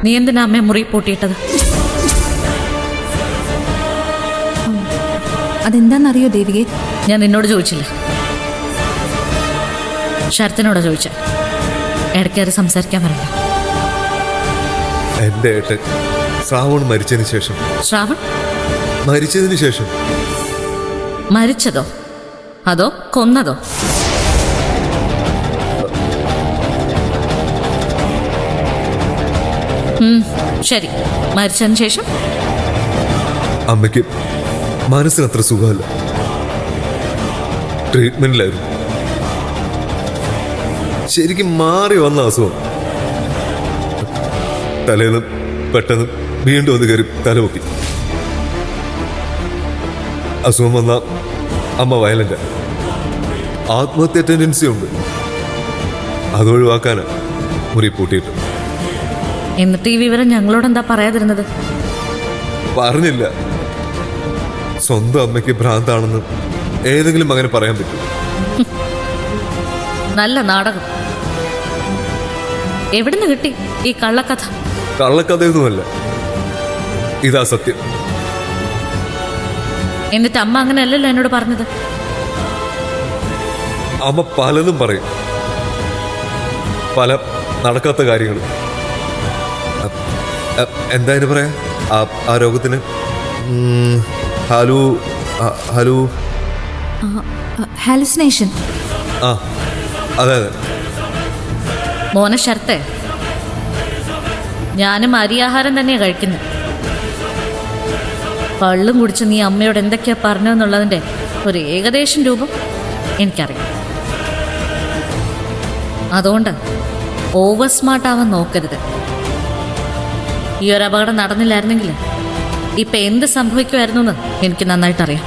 നീ എന്തിനാ അമ്മയെ മുറി പൂട്ടിയിട്ടത്? അതെന്താണെന്നറിയോ ദേവികെ? ഞാൻ നിന്നോട് ചോദിച്ചില്ല, ശരത്തിനോടാ ചോദിച്ച. ഇടയ്ക്കേറി സംസാരിക്കാൻ വരണ്ട. എന്റെ ഏട്ടൻ ശ്രാവൺ മരിച്ചതിന് ശേഷം. ശ്രാവൺ മരിച്ചതിന് ശേഷം? മരിച്ചതോ അതോ കൊന്നതോ? ശരി, മരിച്ചതിന് ശേഷം? അമ്മയ്ക്ക് മനസ്സിന് അത്ര സുഖമല്ല, ട്രീറ്റ്മെന്റിലായിരുന്നു. ശരിക്കും മാറി വന്ന അസുഖം. തലേന്ന് പെട്ടെന്ന് വീണ്ടും ഒന്ന് കയറി തലപൊക്കി. അസുഖം വന്ന അമ്മ വയലന്റ്, ആത്മഹത്യ ടെൻഡൻസി ഉണ്ട്. അതൊഴിവാക്കാനാ മുറി പൂട്ടിയിട്ട്. എന്നിട്ട് ഈ വിവരം ഞങ്ങളോട് എന്താ പറയാതിരുന്നത്? പറഞ്ഞില്ല. സ്വന്തം അമ്മയ്ക്ക് ഭ്രാന്താണെന്ന് ഏതെങ്കിലും മകന് പറയാൻ പറ്റും? നല്ല നാടകം. എവിടുന്ന് കിട്ടി ഈ കള്ളക്കഥ? കള്ളക്കഥയൊന്നുമല്ല, ഇതാ സത്യം. എന്നിട്ട് അമ്മ അങ്ങനെയല്ലല്ലോ എന്നോട് പറഞ്ഞത്. അമ്മ പലതും പറയും, പല നടക്കാത്ത കാര്യങ്ങൾ. എന്തായാലും പറയാ ആ രോഗത്തിന് ഹാലുസിനേഷൻ. ആ അതെ അതെ. മോനെ ശരത്തെ, ഞാനും അരിയാഹാരം തന്നെയാണ് കഴിക്കുന്നത്. കള്ളും കുടിച്ച് നീ അമ്മയോട് എന്തൊക്കെയാ പറഞ്ഞെന്നുള്ളതിൻ്റെ ഒരു ഏകദേശം രൂപം എനിക്കറിയാം. അതുകൊണ്ട് ഓവർ സ്മാർട്ട് ആവാൻ നോക്കരുത്. ഈ ഒരു അപകടം നടന്നില്ലായിരുന്നെങ്കിൽ ഇപ്പം എന്ത് സംഭവിക്കുമായിരുന്നു എന്ന് എനിക്ക് നന്നായിട്ടറിയാം.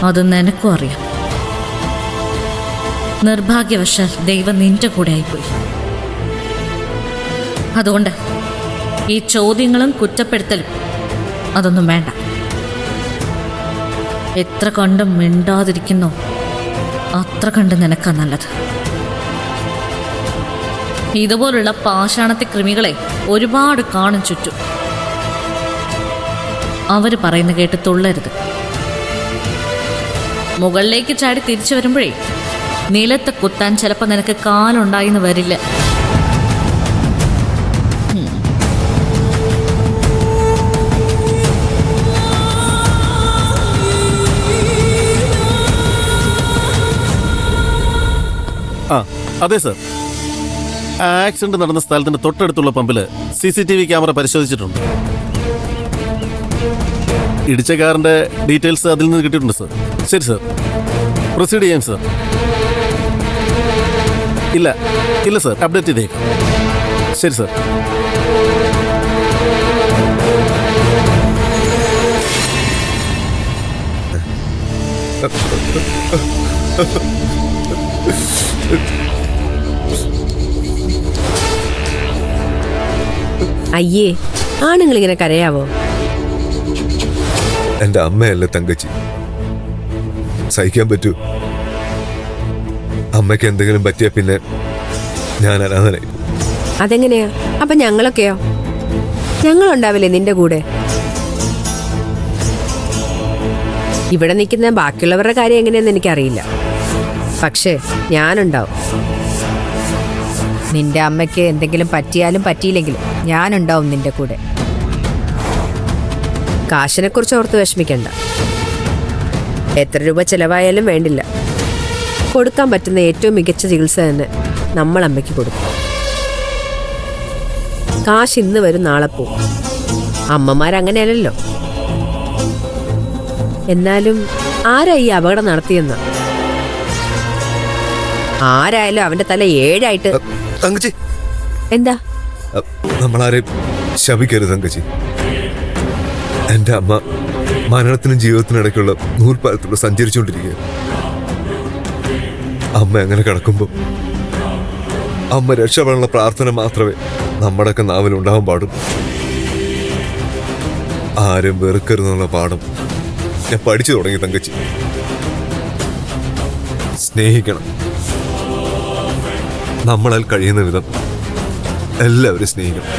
അത് നിനക്കും അറിയാം. നിർഭാഗ്യവശാൽ ദൈവം നിന്റെ കൂടെ ആയിപ്പോയി. അതുകൊണ്ട് ഈ ചോദ്യങ്ങളും കുറ്റപ്പെടുത്തലും അതൊന്നും വേണ്ട. എത്ര കണ്ടും മിണ്ടാതിരിക്കുന്നോ അത്ര കണ്ട് നിനക്കാ നല്ലത്. ഇതുപോലുള്ള പാഷാണത്തെ കൃമികളെ ഒരുപാട് കാണും ചുറ്റും. അവര് പറയുന്ന കേട്ട് തുള്ളരുത്. മുകളിലേക്ക് ചാടി തിരിച്ചു വരുമ്പോഴേ നിലത്ത് കുത്താൻ ചിലപ്പോൾ നിനക്ക് കാലുണ്ടായിന്ന് വരില്ല. അതെ സർ, ആക്സിഡന്റ് നടന്ന സ്ഥലത്തിന്റെ തൊട്ടടുത്തുള്ള പമ്പില് CCTV ക്യാമറ പരിശോധിച്ചിട്ടുണ്ട്. ഇടിച്ച കാറിന്റെ ഡീറ്റെയിൽസ് അതിൽ നിന്ന് കിട്ടിയിട്ടുണ്ട് സർ. ശരി സർ, പ്രൊസീഡ് ചെയ്യാം സർ. ഇല്ല സർ, അപ്ഡേറ്റ് ചെയ്തേക്കാം. ശരി സർ. അയ്യേ, ആണുങ്ങളിങ്ങനെ കരയാവോ? എന്റെ അമ്മയല്ലേ തങ്കച്ചി, സഹിക്കാൻ പറ്റൂ? അമ്മയ്ക്ക് എന്തെങ്കിലും പറ്റിയ പിന്നെ ഞാൻ അനാഥനായി. അതെങ്ങനെയാ? അപ്പൊ ഞങ്ങളൊക്കെയോ? ഞങ്ങളുണ്ടാവില്ലേ നിന്റെ കൂടെ? ഇവിടെ നിൽക്കുന്ന ബാക്കിയുള്ളവരുടെ കാര്യം എങ്ങനെയാന്ന് എനിക്കറിയില്ല, പക്ഷേ ഞാനുണ്ടാവും. നിന്റെ അമ്മയ്ക്ക് എന്തെങ്കിലും പറ്റിയാലും പറ്റിയില്ലെങ്കിലും ഞാനുണ്ടാവും നിന്റെ കൂടെ. കാശിനെക്കുറിച്ച് ഓർത്ത് വിഷമിക്കണ്ട. എത്ര രൂപ ചെലവായാലും വേണ്ടില്ല, കൊടുക്കാൻ പറ്റുന്ന ഏറ്റവും മികച്ച ചികിത്സ തന്നെ നമ്മൾ അമ്മയ്ക്ക് കൊടുക്കും. കാശ് ഇന്ന് വരും നാളെ പോവും. അമ്മമാരങ്ങനെയല്ലല്ലോ. എന്നാലും ആരാ ഈ അപകടം നടത്തിയെന്ന? ആരായാലും അവന്റെ തല 7 ആയിട്ട്. തങ്കച്ചി, എന്താ? നമ്മളാരെയും ശപിക്കരുത് തങ്കച്ചി. എന്റെ അമ്മ മരണത്തിനും ജീവിതത്തിനും ഇടയ്ക്കുള്ള നൂൽപ്പാലത്തിലൂടെ സഞ്ചരിച്ചുകൊണ്ടിരിക്കുക. അമ്മ അങ്ങനെ കിടക്കുമ്പോൾ അമ്മ രക്ഷപ്പെടാനുള്ള പ്രാർത്ഥന മാത്രമേ നമ്മുടെയൊക്കെ നാവിലുണ്ടാവാൻ പാടും. ആരും വെറുക്കരുതെന്നുള്ള പാഠം ഞാൻ പഠിച്ചു തുടങ്ങി തങ്കച്ചി. സ്നേഹിക്കണം, നമ്മളാൽ കഴിയുന്ന വിധം എല്ലാവരും സ്നേഹിക്കണം.